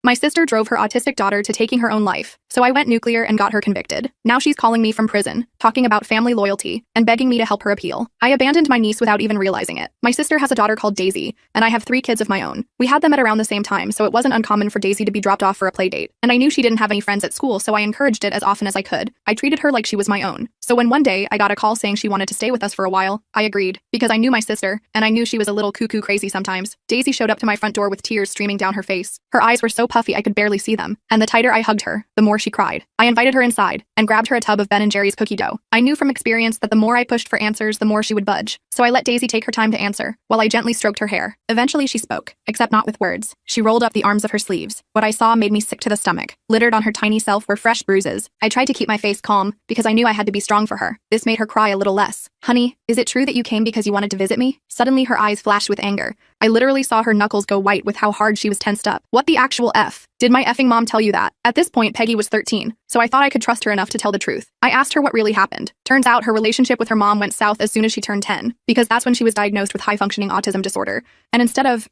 My sister drove her autistic daughter to taking her own life, so I went nuclear and got her convicted. Now she's calling me from prison, talking about family loyalty, and begging me to help her appeal. I abandoned my niece without even realizing it. My sister has a daughter called Daisy, and I have 3 kids of my own. We had them at around the same time, so it wasn't uncommon for Daisy to be dropped off for a play date. And I knew she didn't have any friends at school, so I encouraged it as often as I could. I treated her like she was my own. So when one day I got a call saying she wanted to stay with us for a while, I agreed, because I knew my sister, and I knew she was a little cuckoo crazy sometimes. Daisy showed up to my front door with tears streaming down her face. Her eyes were so puffy I could barely see them, and the tighter I hugged her, the more she cried. I invited her inside, and grabbed her a tub of Ben & Jerry's cookie dough. I knew from experience that the more I pushed for answers, the more she would budge. So I let Daisy take her time to answer, while I gently stroked her hair. Eventually she spoke, except not with words. She rolled up the arms of her sleeves. What I saw made me sick to the stomach. Littered on her tiny self were fresh bruises. I tried to keep my face calm, because I knew I had to be strong for her. This made her cry a little less. Honey, is it true that you came because you wanted to visit me? Suddenly her eyes flashed with anger. I literally saw her knuckles go white with how hard she was tensed up. What the actual F? Did my effing mom tell you that? At this point, Peggy was 13, so I thought I could trust her enough to tell the truth. I asked her what really happened. Turns out her relationship with her mom went south as soon as she turned 10, because that's when she was diagnosed with high-functioning autism disorder. And instead of,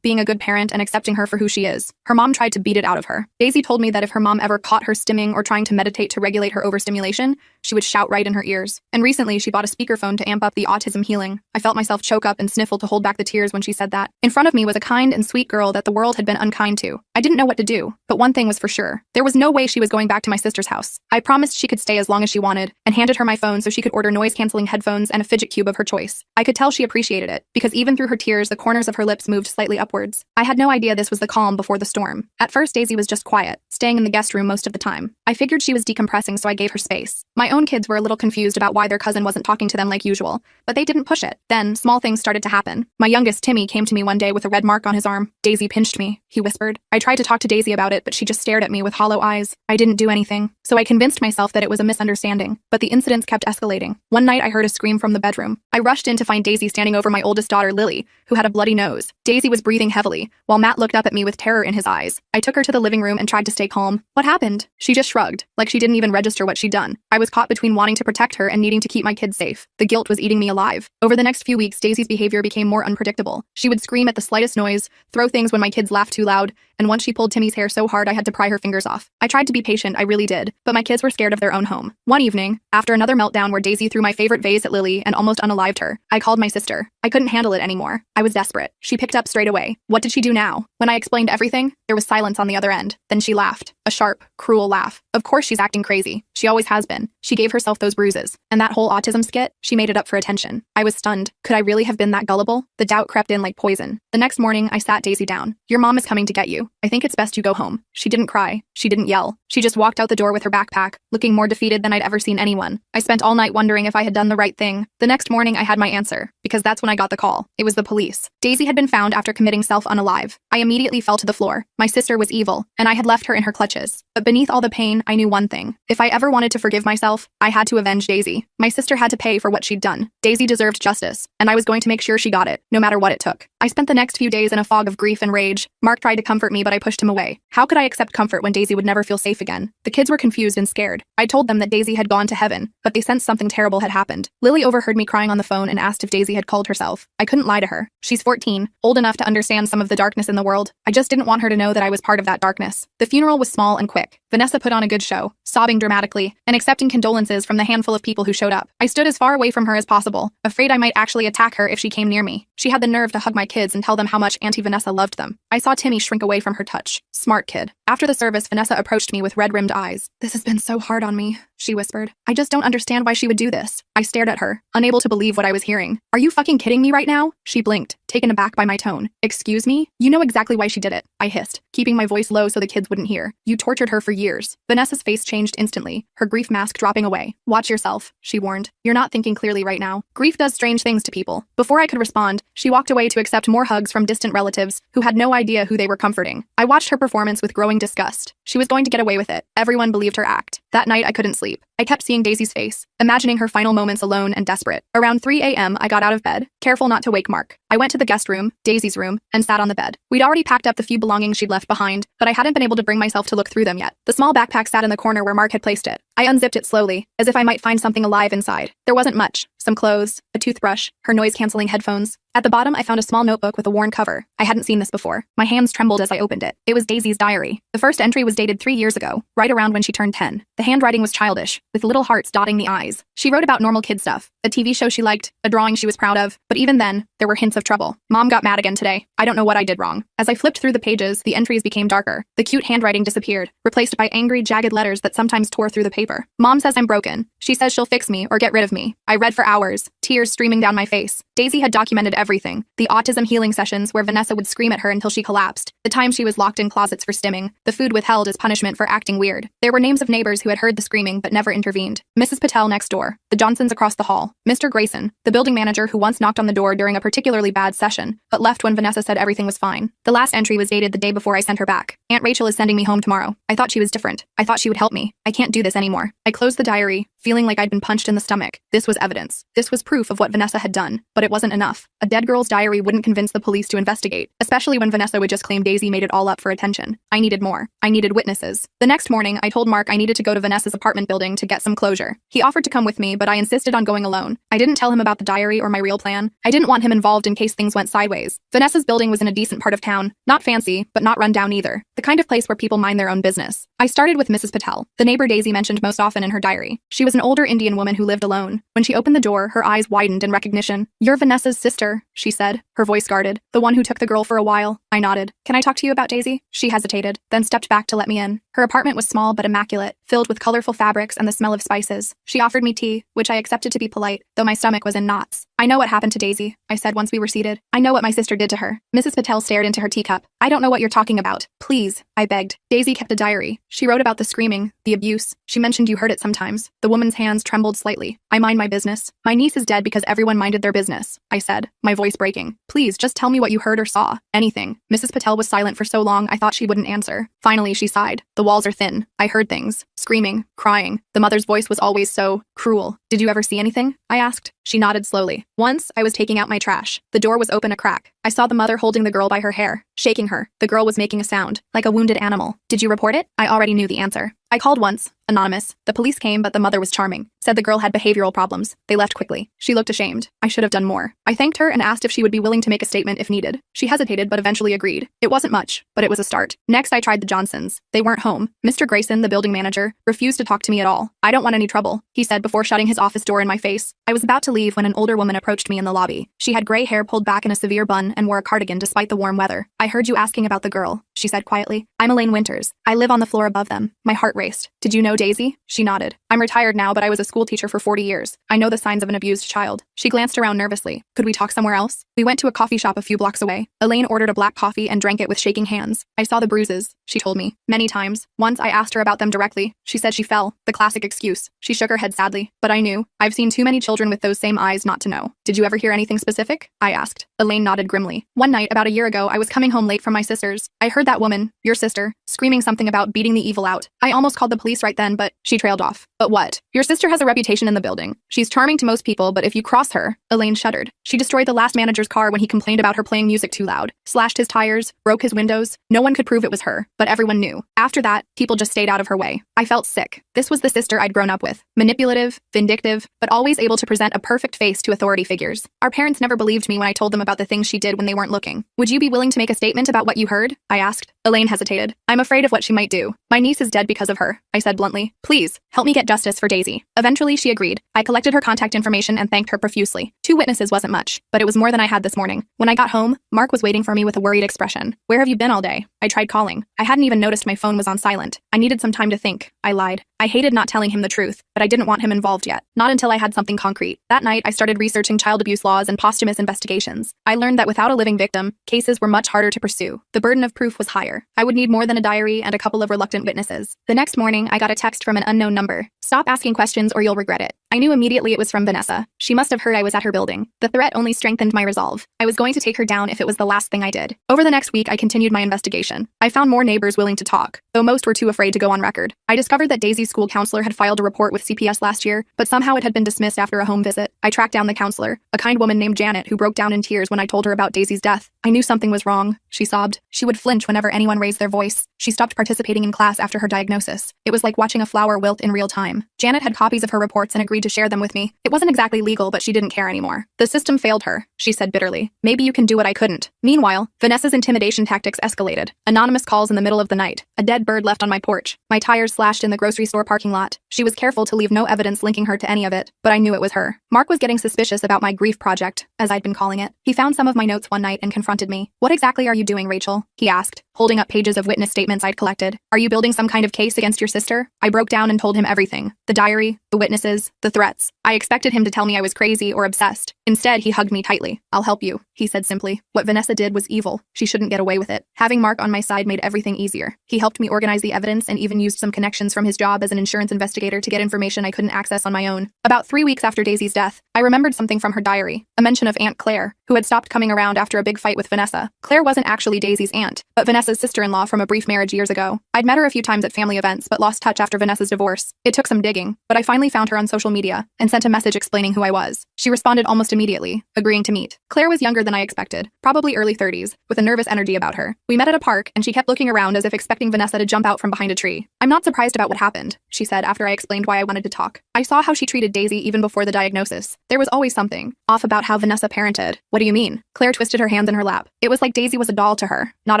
being a good parent and accepting her for who she is, her mom tried to beat it out of her. Daisy told me that if her mom ever caught her stimming or trying to meditate to regulate her overstimulation, she would shout right in her ears. And recently, she bought a speakerphone to amp up the autism healing. I felt myself choke up and sniffle to hold back the tears when she said that. In front of me was a kind and sweet girl that the world had been unkind to. I didn't know what to do, but one thing was for sure. There was no way she was going back to my sister's house. I promised she could stay as long as she wanted, and handed her my phone so she could order noise-canceling headphones and a fidget cube of her choice. I could tell she appreciated it, because even through her tears, the corners of her lips moved slightly upwards. I had no idea this was the calm before the storm. At first, Daisy was just quiet, staying in the guest room most of the time. I figured she was decompressing, so I gave her space. My own kids were a little confused about why their cousin wasn't talking to them like usual, but they didn't push it. Then, small things started to happen. My youngest, Timmy, came to me one day with a red mark on his arm. Daisy pinched me, he whispered. I tried to talk to Daisy about it, but she just stared at me with hollow eyes. I didn't do anything, so I convinced myself that it was a misunderstanding, but the incidents kept escalating. One night I heard a scream from the bedroom. I rushed in to find Daisy standing over my oldest daughter, Lily, who had a bloody nose. Daisy was breathing heavily, while Matt looked up at me with terror in his eyes. I took her to the living room and tried to stay calm. What happened? She just shrugged, like she didn't even register what she'd done. I was caught between wanting to protect her and needing to keep my kids safe. The guilt was eating me alive. Over the next few weeks, Daisy's behavior became more unpredictable. She would scream at the slightest noise, throw things when my kids laughed too loud, and once she pulled Timmy's hair so hard I had to pry her fingers off. I tried to be patient, I really did, but my kids were scared of their own home. One evening, after another meltdown where Daisy threw my favorite vase at Lily and almost unalived her, I called my sister. I couldn't handle it anymore. I was desperate. She picked up straight away. What did she do now? When I explained everything, there was silence on the other end. Then she laughed. A sharp, cruel laugh. Of course she's acting crazy. She always has been. She gave herself those bruises. And that whole autism skit, she made it up for attention. I was stunned. Could I really have been that gullible? The doubt crept in like poison. The next morning, I sat Daisy down. Your mom is coming to get you. I think it's best you go home. She didn't cry. She didn't yell. She just walked out the door with her backpack, looking more defeated than I'd ever seen anyone. I spent all night wondering if I had done the right thing. The next morning, I had my answer, because that's when I got the call. It was the police. Daisy had been found after committing self-unalive. I immediately fell to the floor. My sister was evil, and I had left her in her clutches. But beneath all the pain, I knew one thing. If I ever wanted to forgive myself, I had to avenge Daisy. My sister had to pay for what she'd done. Daisy deserved justice, and I was going to make sure she got it, no matter what it took. I spent the next few days in a fog of grief and rage. Mark tried to comfort me, but I pushed him away. How could I accept comfort when Daisy would never feel safe again? The kids were confused and scared. I told them that Daisy had gone to heaven, but they sensed something terrible had happened. Lily overheard me crying on the phone and asked if Daisy had called herself. I couldn't lie to her. She's 14, old enough to understand some of the darkness in the world. I just didn't want her to know that I was part of that darkness. The funeral was small and quick. Vanessa put on a good show, sobbing dramatically, and accepting condolences from the handful of people who showed up. I stood as far away from her as possible, afraid I might actually attack her if she came near me. She had the nerve to hug my kids and tell them how much Auntie Vanessa loved them. I saw Timmy shrink away from her touch. Smart kid. After the service, Vanessa approached me with red-rimmed eyes. This has been so hard on me, she whispered. I just don't understand why she would do this. I stared at her, unable to believe what I was hearing. Are you fucking kidding me right now? She blinked, taken aback by my tone. Excuse me? You know exactly why she did it, I hissed, keeping my voice low so the kids wouldn't hear. You tortured her for years. Vanessa's face changed instantly, her grief mask dropping away. Watch yourself, she warned. You're not thinking clearly right now. Grief does strange things to people. Before I could respond, she walked away to accept more hugs from distant relatives who had no idea who they were comforting. I watched her performance with growing disgust. She was going to get away with it. Everyone believed her act. That night, I couldn't sleep. I kept seeing Daisy's face, imagining her final moments alone and desperate. Around 3 a.m., I got out of bed, careful not to wake Mark. I went to the guest room, Daisy's room, and sat on the bed. We'd already packed up the few belongings she'd left behind, but I hadn't been able to bring myself to look through them yet. The small backpack sat in the corner where Mark had placed it, I unzipped it slowly, as if I might find something alive inside. There wasn't much. Some clothes, a toothbrush, her noise-canceling headphones. At the bottom, I found a small notebook with a worn cover. I hadn't seen this before. My hands trembled as I opened it. It was Daisy's diary. The first entry was dated 3 years ago, right around when she turned 10. The handwriting was childish, with little hearts dotting the I's. She wrote about normal kid stuff, a TV show she liked, a drawing she was proud of, but even then, there were hints of trouble. Mom got mad again today. I don't know what I did wrong. As I flipped through the pages, the entries became darker. The cute handwriting disappeared, replaced by angry, jagged letters that sometimes tore through the paper. Mom says I'm broken. She says she'll fix me or get rid of me. I read for hours, tears streaming down my face. Daisy had documented everything. The autism healing sessions where Vanessa would scream at her until she collapsed. The time she was locked in closets for stimming. The food withheld as punishment for acting weird. There were names of neighbors who had heard the screaming but never intervened. Mrs. Patel next door. The Johnsons across the hall. Mr. Grayson, the building manager who once knocked on the door during a particularly bad session, but left when Vanessa said everything was fine. The last entry was dated the day before I sent her back. Aunt Rachel is sending me home tomorrow. I thought she was different. I thought she would help me. I can't do this anymore. I closed the diary, feeling like I'd been punched in the stomach. This was evidence. This was proof of what Vanessa had done. But it wasn't enough. A dead girl's diary wouldn't convince the police to investigate, especially when Vanessa would just claim Daisy made it all up for attention. I needed more. I needed witnesses. The next morning, I told Mark I needed to go to Vanessa's apartment building to get some closure. He offered to come with me, but I insisted on going alone. I didn't tell him about the diary or my real plan. I didn't want him involved in case things went sideways. Vanessa's building was in a decent part of town. Not fancy, but not run down either. The kind of place where people mind their own business. I started with Mrs. Patel, the neighbor Daisy mentioned most often in her diary. She was an older Indian woman who lived alone. When she opened the door, her eyes widened in recognition. "You're Vanessa's sister," she said, her voice guarded. "The one who took the girl for a while." I nodded. "Can I talk to you about Daisy?" She hesitated, then stepped back to let me in. Her apartment was small but immaculate, filled with colorful fabrics and the smell of spices. She offered me tea, which I accepted to be polite, though my stomach was in knots. "I know what happened to Daisy," I said once we were seated. "I know what my sister did to her." Mrs. Patel stared into her teacup. "I don't know what you're talking about. Please," I begged. "Daisy kept a diary. She wrote about the screaming, the abuse. She mentioned you heard it sometimes." The woman's hands trembled slightly. "I mind my business. My niece is dead because everyone minded their business," I said, my voice breaking. "Please, just tell me what you heard or saw. Anything." Mrs. Patel was silent for so long I thought she wouldn't answer. Finally, she sighed. "The walls are thin. I heard things. Screaming, crying. The mother's voice was always so cruel." "Did you ever see anything?" I asked. She nodded slowly. "Once, I was taking out my trash. The door was open a crack. I saw the mother holding the girl by her hair, shaking her. The girl was making a sound, like a wounded animal." "Did you report it?" I already knew the answer. "I called once. Anonymous. The police came, but the mother was charming. Said the girl had behavioral problems. They left quickly." She looked ashamed. I should have done more. I thanked her and asked if she would be willing to make a statement if needed. She hesitated but eventually agreed. It wasn't much, but it was a start. Next, I tried the Johnsons. They weren't home. Mr. Grayson, the building manager, refused to talk to me at all. "I don't want any trouble," he said before shutting his office door in my face. I was about to leave when an older woman approached me in the lobby. She had gray hair pulled back in a severe bun and wore a cardigan despite the warm weather. "I heard you asking about the girl," she said quietly. "I'm Elaine Winters. I live on the floor above them." My heart raced. "Did you know Daisy?" She nodded. "I'm retired now, but I was a school teacher for 40 years. I know the signs of an abused child." She glanced around nervously. "Could we talk somewhere else?" We went to a coffee shop a few blocks away. Elaine ordered a black coffee and drank it with shaking hands. "I saw the bruises," she told me. "Many times. Once I asked her about them directly. She said she fell. The classic excuse." She shook her head sadly. "But I knew. I've seen too many children with those same eyes not to know." "Did you ever hear anything specific?" I asked. Elaine nodded grimly. "One night, about a year ago, I was coming home late from my sister's. I heard that woman, your sister, screaming something about beating the evil out. I almost called the police right then, but..." She trailed off. "But what?" "Your sister has a reputation in the building. She's charming to most people, but if you cross her..." Elaine shuddered. "She destroyed the last manager's car when he complained about her playing music too loud. Slashed his tires, broke his windows. No one could prove it was her, but everyone knew. After that, people just stayed out of her way." I felt sick. This was the sister I'd grown up with. Manipulative, vindictive, but always able to present a perfect face to authority figures. Our parents never believed me when I told them about the things she did when they weren't looking. "Would you be willing to make a statement about what you heard?" I asked. Elaine hesitated. "I'm afraid of what she might do. My niece is dead because of her," I said bluntly. "Please, help me get justice for Daisy." Eventually, she agreed. I collected her contact information and thanked her profusely. 2 witnesses wasn't much, but it was more than I had this morning. When I got home, Mark was waiting for me with a worried expression. "Where have you been all day?" I tried calling. I hadn't even noticed my phone was on silent. I needed some time to think. I lied. I hated not telling him the truth, but I didn't want him involved yet. Not until I had something concrete. That night, I started researching child abuse laws and posthumous investigations. I learned that without a living victim, cases were much harder to pursue. The burden of proof was higher. I would need more than a diary and a couple of reluctant witnesses. The next morning, I got a text from an unknown number. "Stop asking questions or you'll regret it." I knew immediately it was from Vanessa. She must have heard I was at her building. The threat only strengthened my resolve. I was going to take her down if it was the last thing I did. Over the next week, I continued my investigation. I found more neighbors willing to talk, though most were too afraid to go on record. I discovered that Daisy's school counselor had filed a report with CPS last year, but somehow it had been dismissed after a home visit. I tracked down the counselor, a kind woman named Janet who broke down in tears when I told her about Daisy's death. I knew something was wrong, she sobbed. She would flinch whenever anyone raised their voice. She stopped participating in class after her diagnosis. It was like watching a flower wilt in real time. Janet had copies of her reports and agreed to share them with me. It wasn't exactly legal, but she didn't care anymore. The system failed her, she said bitterly. Maybe you can do what I couldn't. Meanwhile, Vanessa's intimidation tactics escalated. Anonymous calls in the middle of the night. A dead bird left on my porch. My tires slashed in the grocery store parking lot. She was careful to leave no evidence linking her to any of it, but I knew it was her. Mark was getting suspicious about my grief project, as I'd been calling it. He found some of my notes one night and confronted me. What exactly are you doing, Rachel? He asked, holding up pages of witness statements I'd collected. Are you building some kind of case against your sister? I broke down and told him everything. The diary, the witnesses, the threats. I expected him to tell me I was crazy or obsessed. Instead, he hugged me tightly. I'll help you, he said simply. What Vanessa did was evil. She shouldn't get away with it. Having Mark on my side made everything easier. He helped me organize the evidence and even used some connections from his job as an insurance investigator to get information I couldn't access on my own. About 3 weeks after Daisy's death, I remembered something from her diary, a mention of Aunt Claire, who had stopped coming around after a big fight with Vanessa. Claire wasn't actually Daisy's aunt, but Vanessa's sister-in-law from a brief marriage years ago. I'd met her a few times at family events, but lost touch after Vanessa's divorce. It took some digging, but I finally found her on social media and sent a message explaining who I was. She responded almost immediately, agreeing to meet. Claire was younger than I expected, probably early 30s, with a nervous energy about her. We met at a park, and she kept looking around as if expecting Vanessa to jump out from behind a tree. I'm not surprised about what happened, she said after I explained why I wanted to talk. I saw how she treated Daisy even before the diagnosis. There was always something off about how Vanessa parented. What do you mean? Claire twisted her hands in her lap. It was like Daisy was a doll to her, not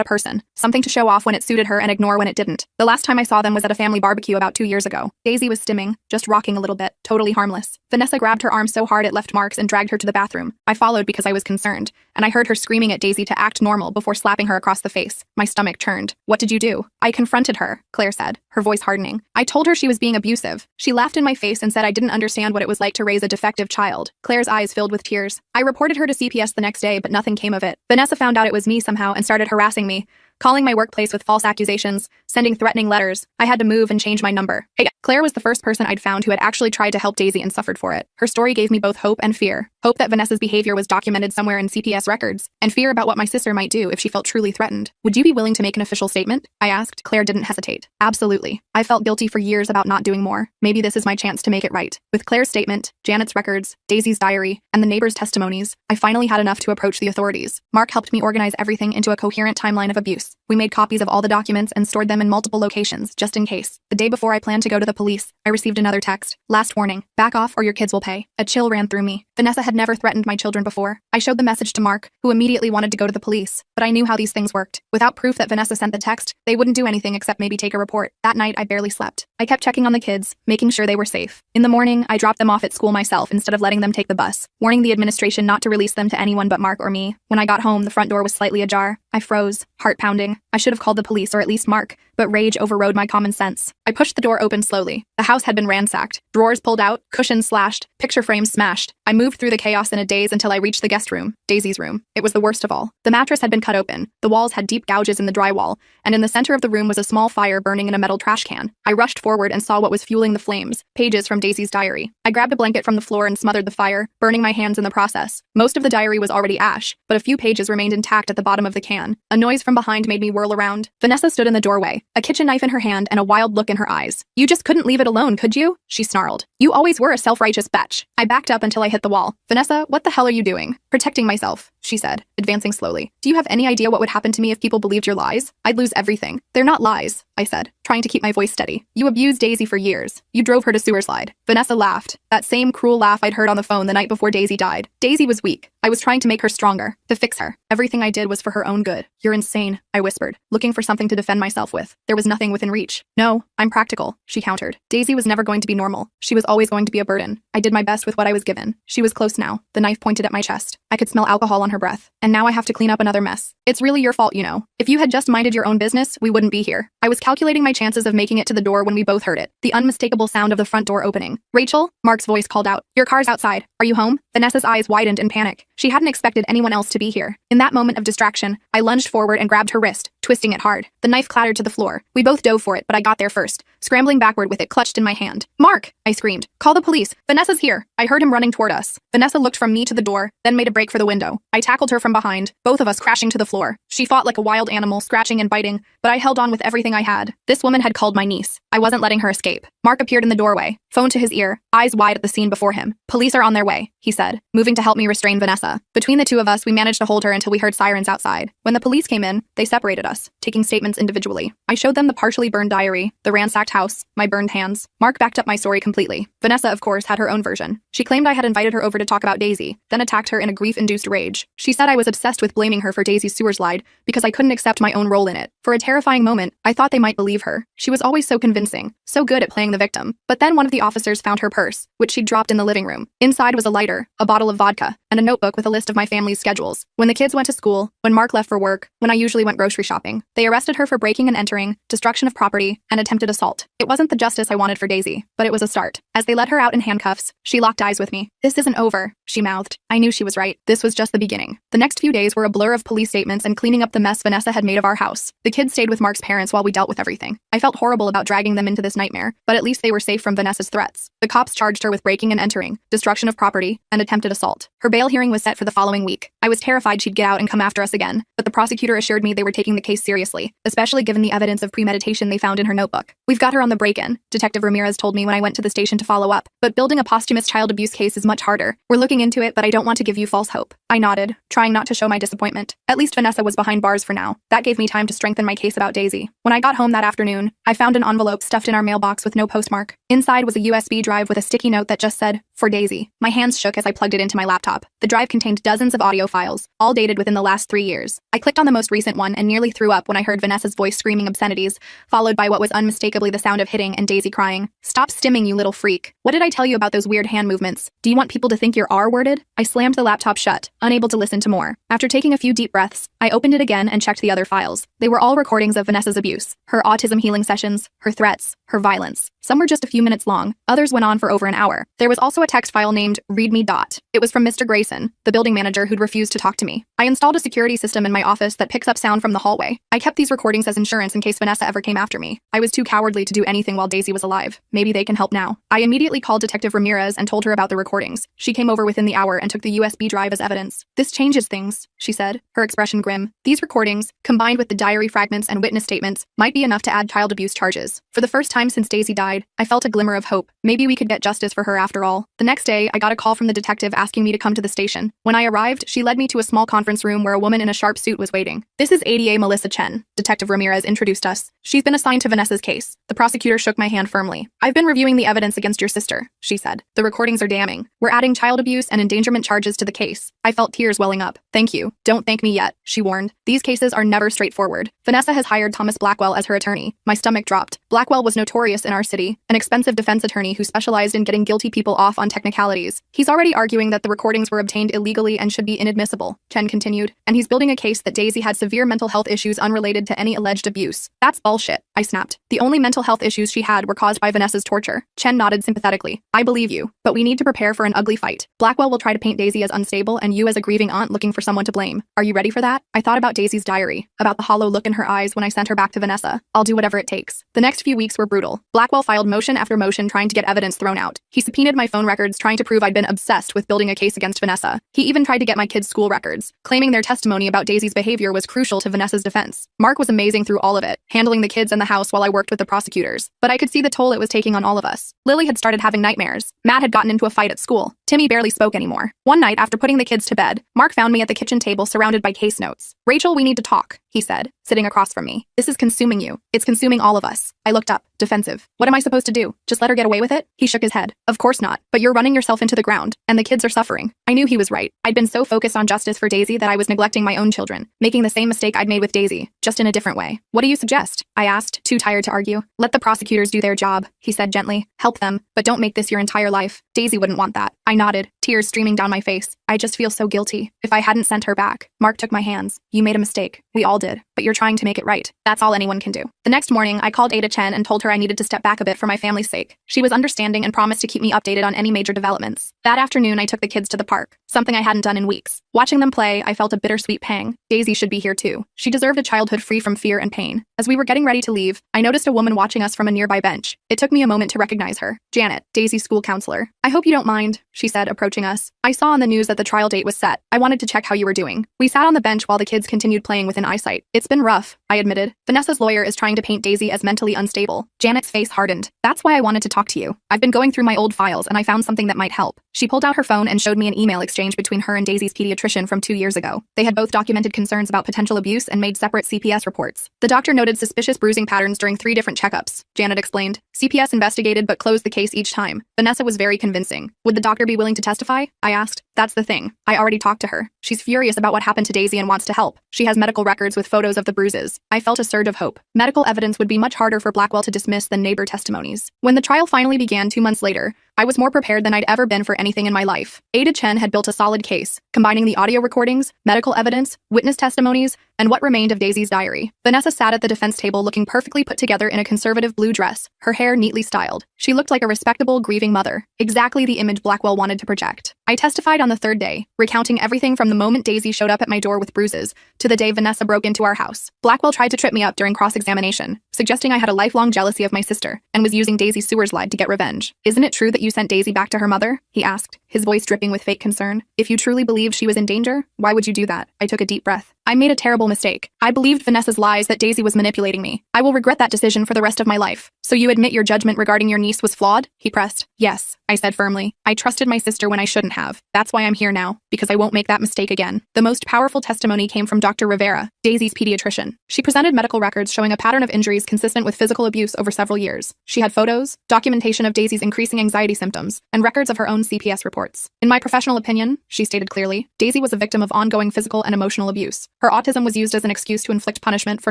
a person. Something to show off when it suited her and ignore when it didn't. The last time I saw them was at a family barbecue about 2 years ago. Daisy was stimming, just rocking a little bit, totally harmless. Vanessa grabbed her arm so hard it left marks and dragged her to the bathroom. I followed because I was concerned, and I heard her screaming at Daisy to act normal before slapping her across the face. My stomach churned. What did you do? I confronted her, Claire said, her voice hardening. I told her she was being abusive. She laughed in my face and said I didn't understand what it was like to raise a defective child. Claire's eyes filled with tears. I reported her to CPS the next day, but nothing came of it. Vanessa found out it was me somehow and started harassing me, calling my workplace with false accusations, sending threatening letters. I had to move and change my number. Hey, Claire was the first person I'd found who had actually tried to help Daisy and suffered for it. Her story gave me both hope and fear. Hope that Vanessa's behavior was documented somewhere in CPS records, and fear about what my sister might do if she felt truly threatened. Would you be willing to make an official statement? I asked. Claire didn't hesitate. Absolutely. I felt guilty for years about not doing more. Maybe this is my chance to make it right. With Claire's statement, Janet's records, Daisy's diary, and the neighbors' testimonies, I finally had enough to approach the authorities. Mark helped me organize everything into a coherent timeline of abuse. We made copies of all the documents and stored them in multiple locations, just in case. The day before I planned to go to the police, I received another text. Last warning. Back off or your kids will pay. A chill ran through me. Vanessa had never threatened my children before. I showed the message to Mark, who immediately wanted to go to the police. But I knew how these things worked. Without proof that Vanessa sent the text, they wouldn't do anything except maybe take a report. That night, I barely slept. I kept checking on the kids, making sure they were safe. In the morning, I dropped them off at school myself instead of letting them take the bus, warning the administration not to release them to anyone but Mark or me. When I got home, the front door was slightly ajar. I froze, heart pounding. I should have called the police or at least Mark, but rage overrode my common sense. I pushed the door open slowly. The house had been ransacked. Drawers pulled out, cushions slashed, picture frames smashed. I moved through the chaos in a daze until I reached the guest room, Daisy's room. It was the worst of all. The mattress had been cut open. The walls had deep gouges in the drywall, and in the center of the room was a small fire burning in a metal trash can. I rushed forward and saw what was fueling the flames, pages from Daisy's diary. I grabbed a blanket from the floor and smothered the fire, burning my hands in the process. Most of the diary was already ash, but a few pages remained intact at the bottom of the can. A noise from behind made me whirl around. Vanessa stood in the doorway, a kitchen knife in her hand and a wild look in her eyes. You just couldn't leave it alone, could you? She snarled. You always were a self-righteous bitch. I backed up until I hit the wall. Vanessa, what the hell are you doing? Protecting myself, she said, advancing slowly. Do you have any idea what would happen to me if people believed your lies? I'd lose everything. They're not lies, I said, trying to keep my voice steady. You abused Daisy for years. You drove her to sewer slide. Vanessa laughed. That same cruel laugh I'd heard on the phone the night before Daisy died. Daisy was weak. I was trying to make her stronger, to fix her. Everything I did was for her own good. You're insane, I whispered, looking for something to defend myself with. There was nothing within reach. No, I'm practical, she countered. Daisy was never going to be normal. She was always going to be a burden. I did my best with what I was given. She was close now. The knife pointed at my chest. I could smell alcohol on her breath. And now I have to clean up another mess. It's really your fault, you know. If you had just minded your own business, we wouldn't be here. I was calculating my chances of making it to the door when we both heard it. The unmistakable sound of the front door opening. Rachel? Mark's voice called out. Your car's outside. Are you home? Vanessa's eyes widened in panic. She hadn't expected anyone else to be here. In that moment of distraction, I lunged forward and grabbed her wrist, twisting it hard. The knife clattered to the floor. We both dove for it, but I got there first, scrambling backward with it clutched in my hand. Mark! I screamed. Call the police. Vanessa's here. I heard him running toward us. Vanessa looked from me to the door, then made a break for the window. I tackled her from behind, both of us crashing to the floor. She fought like a wild animal, scratching and biting, but I held on with everything I had. This woman had called my niece. I wasn't letting her escape. Mark appeared in the doorway, phone to his ear, eyes wide at the scene before him. Police are on their way, he said, moving to help me restrain Vanessa. Vanessa. Between the two of us, we managed to hold her until we heard sirens outside. When the police came in, they separated us, taking statements individually. I showed them the partially burned diary, the ransacked house, my burned hands. Mark backed up my story completely. Vanessa, of course, had her own version. She claimed I had invited her over to talk about Daisy, then attacked her in a grief-induced rage. She said I was obsessed with blaming her for Daisy's sewer slide because I couldn't accept my own role in it. For a terrifying moment, I thought they might believe her. She was always so convincing, so good at playing the victim. But then one of the officers found her purse, which she'd dropped in the living room. Inside was a lighter, a bottle of vodka, and a notebook with a list of my family's schedules. When the kids went to school, when Mark left for work, when I usually went grocery shopping, they arrested her for breaking and entering, destruction of property, and attempted assault. It wasn't the justice I wanted for Daisy, but it was a start. As they led her out in handcuffs, she locked eyes with me. "This isn't over," she mouthed. I knew she was right. This was just the beginning. The next few days were a blur of police statements and cleaning up the mess Vanessa had made of our house. The kids stayed with Mark's parents while we dealt with everything. I felt horrible about dragging them into this nightmare, but at least they were safe from Vanessa's threats. The cops charged her with breaking and entering, destruction of property, and attempted assault. Her bail hearing was set for the following week. I was terrified she'd get out and come after us again, but the prosecutor assured me they were taking the case seriously, especially given the evidence of premeditation they found in her notebook. "We've got her on the break-in," Detective Ramirez told me when I went to the station to follow up, "but building a posthumous child abuse case is much harder. We're looking into it, but I don't want to give you false hope." I nodded, trying not to show my disappointment. At least Vanessa was behind bars for now. That gave me time to strengthen my case about Daisy. When I got home that afternoon, I found an envelope stuffed in our mailbox with no postmark. Inside was a USB drive with a sticky note that just said, "For Daisy." My hands shook as I plugged it into my laptop. The drive contained dozens of audio files, all dated within the last 3 years. I clicked on the most recent one and nearly threw up when I heard Vanessa's voice screaming obscenities, followed by what was unmistakably the sound of hitting and Daisy crying. "Stop stimming, you little freak. What did I tell you about those weird hand movements? Do you want people to think you're R-worded?" I slammed the laptop shut, unable to listen to more. After taking a few deep breaths, I opened it again and checked the other files. They were all recordings of Vanessa's abuse, her autism healing sessions, her threats, her violence. Some were just a few minutes long, others went on for over an hour. There was also a text file named README. It was from Mr. Grayson, the building manager who'd refused to talk to me. I installed a security system in my office that picks up sound from the hallway. I kept these recordings as insurance in case Vanessa ever came after me. I was too cowardly to do anything while Daisy was alive. Maybe they can help now. I immediately called Detective Ramirez and told her about the recordings. She came over within the hour and took the USB drive as evidence. "This changes things," she said, her expression grim. "These recordings, combined with the diary fragments and witness statements, might be enough to add child abuse charges." For the first time since Daisy died, I felt a glimmer of hope. Maybe we could get justice for her after all. The next day, I got a call from the detective asking me to come to the station. When I arrived, she led me to a small conference room where a woman in a sharp suit was waiting. "This is ADA Melissa Chen," Detective Ramirez introduced us. "She's been assigned to Vanessa's case." The prosecutor shook my hand firmly. "I've been reviewing the evidence against your sister," she said. "The recordings are damning. We're adding child abuse and endangerment charges to the case." I felt tears welling up. "Thank you. Don't thank me yet," she warned. "These cases are never straightforward. Vanessa has hired Thomas Blackwell as her attorney." My stomach dropped. Blackwell was notorious in our city, an expensive defense attorney who specialized in getting guilty people off on technicalities. "He's already arguing that the recordings were obtained illegally and should be inadmissible," Chen continued. "And he's building a case that Daisy had severe mental health issues unrelated to any alleged abuse." "That's bullshit," I snapped. "The only mental health issues she had were caused by Vanessa's torture." Chen nodded sympathetically. "I believe you, but we need to prepare for an ugly fight. Blackwell will try to paint Daisy as unstable and you as a grieving aunt looking for someone to blame. Are you ready for that?" I thought about Daisy's diary, about the hollow look in her eyes when I sent her back to Vanessa. "I'll do whatever it takes." The next few weeks were brutal. Blackwell filed motion after motion trying to get evidence thrown out. He subpoenaed my phone records trying to prove I'd been obsessed with building a case against Vanessa. He even tried to get my kids' school records, claiming their testimony about Daisy's behavior was crucial to Vanessa's defense. Mark was amazing through all of it, handling the kids and the house while I worked with the prosecutors. But I could see the toll it was taking on all of us. Lily had started having nightmares. Matt had gotten into a fight at school. Timmy barely spoke anymore. One night, after putting the kids to bed, Mark found me at the kitchen table surrounded by case notes. "Rachel, we need to talk," he said, sitting across from me. "This is consuming you. It's consuming all of us." I looked up, defensive. "What am I supposed to do? Just let her get away with it?" He shook his head. "Of course not. But you're running yourself into the ground, and the kids are suffering." I knew he was right. I'd been so focused on justice for Daisy that I was neglecting my own children, making the same mistake I'd made with Daisy, just in a different way. "What do you suggest?" I asked, too tired to argue. "Let the prosecutors do their job," he said gently. "Help them, but don't make this your entire life. Daisy wouldn't want that." I nodded, tears streaming down my face. I just feel so guilty. If I hadn't sent her back. Mark took my hands. "You made a mistake. We all did. But you're trying to make it right. That's all anyone can do." The next morning, I called Ada Chen and told her I needed to step back a bit for my family's sake. She was understanding and promised to keep me updated on any major developments. That afternoon, I took the kids to the park, something I hadn't done in weeks. Watching them play, I felt a bittersweet pang. Daisy should be here too. She deserved a childhood free from fear and pain. As we were getting ready to leave, I noticed a woman watching us from a nearby bench. It took me a moment to recognize her. Janet, Daisy's school counselor. "I hope you don't mind," she said, approaching approaching us. I saw on the news that the trial date was set. I wanted to check how you were doing. We sat on the bench while the kids continued playing within eyesight. It's been rough, I admitted. Vanessa's lawyer is trying to paint Daisy as mentally unstable. Janet's face hardened. That's why I wanted to talk to you. I've been going through my old files and I found something that might help. She pulled out her phone and showed me an email exchange between her and Daisy's pediatrician from 2 years ago. They had both documented concerns about potential abuse and made separate CPS reports. The doctor noted suspicious bruising patterns during 3 different checkups, Janet explained. CPS investigated but closed the case each time. Vanessa was very convincing. Would the doctor be willing to testify? I asked. That's the thing. I already talked to her. She's furious about what happened to Daisy and wants to help. She has medical records with photos of the bruises. I felt a surge of hope. Medical evidence would be much harder for Blackwell to dismiss than neighbor testimonies. When the trial finally began 2 months later, I was more prepared than I'd ever been for anything in my life. Ada Chen had built a solid case, combining the audio recordings, medical evidence, witness testimonies, and what remained of Daisy's diary. Vanessa sat at the defense table looking perfectly put together in a conservative blue dress, her hair neatly styled. She looked like a respectable, grieving mother, exactly the image Blackwell wanted to project. I testified on the 3rd day, recounting everything from the moment Daisy showed up at my door with bruises to the day Vanessa broke into our house. Blackwell tried to trip me up during cross-examination, suggesting I had a lifelong jealousy of my sister and was using Daisy's sewer slide to get revenge. Isn't it true that you sent Daisy back to her mother? He asked, his voice dripping with fake concern. If you truly believed she was in danger, why would you do that? I took a deep breath. I made a terrible mistake. I believed Vanessa's lies that Daisy was manipulating me. I will regret that decision for the rest of my life. So you admit your judgment regarding your niece was flawed? He pressed. Yes, I said firmly. I trusted my sister when I shouldn't have. That's why I'm here now, because I won't make that mistake again. The most powerful testimony came from Dr. Rivera, Daisy's pediatrician. She presented medical records showing a pattern of injuries consistent with physical abuse over several years. She had photos, documentation of Daisy's increasing anxiety symptoms, and records of her own CPS reports. In my professional opinion, she stated clearly, Daisy was a victim of ongoing physical and emotional abuse. Her autism was used as an excuse to inflict punishment for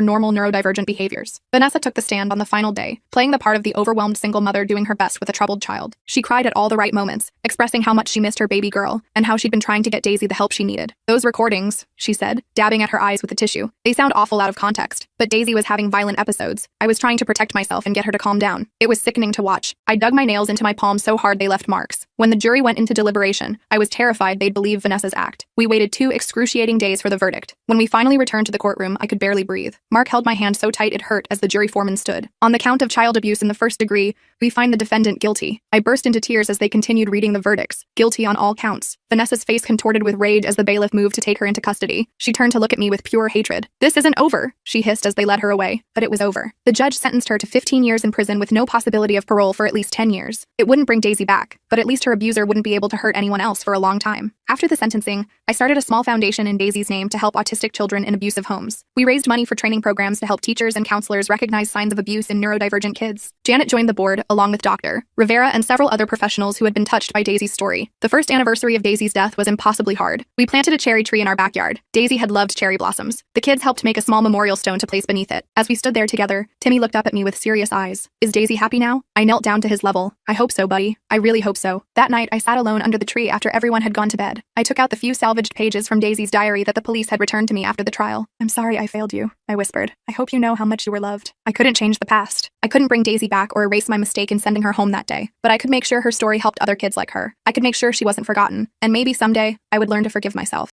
normal neurodivergent behaviors. Vanessa took the stand on the final day, playing the part of the overwhelmed single mother doing her best with a troubled child. She cried at all the right moments, expressing how much she missed her baby girl and how she'd been trying to get Daisy the help she needed. Those recordings, she said, dabbing at her eyes with a tissue, they sound awful out of context, but Daisy was having violent episodes. I was trying to protect myself and get her to calm down. It was sickening to watch. I dug my nails into my palms so hard they left marks. When the jury went into deliberation, I was terrified they'd believe Vanessa's act. We waited 2 excruciating days for the verdict. When we finally returned to the courtroom, I could barely breathe. Mark held my hand so tight it hurt as the jury foreman stood. On the count of child abuse in the 1st degree, we find the defendant guilty. I burst into tears as they continued reading the verdicts. Guilty on all counts. Vanessa's face contorted with rage as the bailiff moved to take her into custody. She turned to look at me with pure hatred. This isn't over, she hissed as they led her away. But it was over. The judge sentenced her to 15 years in prison with no possibility of parole for at least 10 years. It wouldn't bring Daisy back, but at least her abuser wouldn't be able to hurt anyone else for a long time. After the sentencing, I started a small foundation in Daisy's name to help autistic children in abusive homes. We raised money for training programs to help teachers and counselors recognize signs of abuse in neurodivergent kids. Janet joined the board, along with Dr. Rivera and several other professionals who had been touched by Daisy's story. The first anniversary of Daisy's death was impossibly hard. We planted a cherry tree in our backyard. Daisy had loved cherry blossoms. The kids helped make a small memorial stone to place beneath it. As we stood there together, Timmy looked up at me with serious eyes. Is Daisy happy now? I knelt down to his level. I hope so, buddy. I really hope so. That night, I sat alone under the tree after everyone had gone to bed. I took out the few salvaged pages from Daisy's diary that the police had returned to me after the trial. I'm sorry I failed you, I whispered. I hope you know how much you were loved. I couldn't change the past. I couldn't bring Daisy back or erase my mistake in sending her home that day, but I could make sure her story helped other kids like her. I could make sure she wasn't forgotten, and maybe someday, I would learn to forgive myself.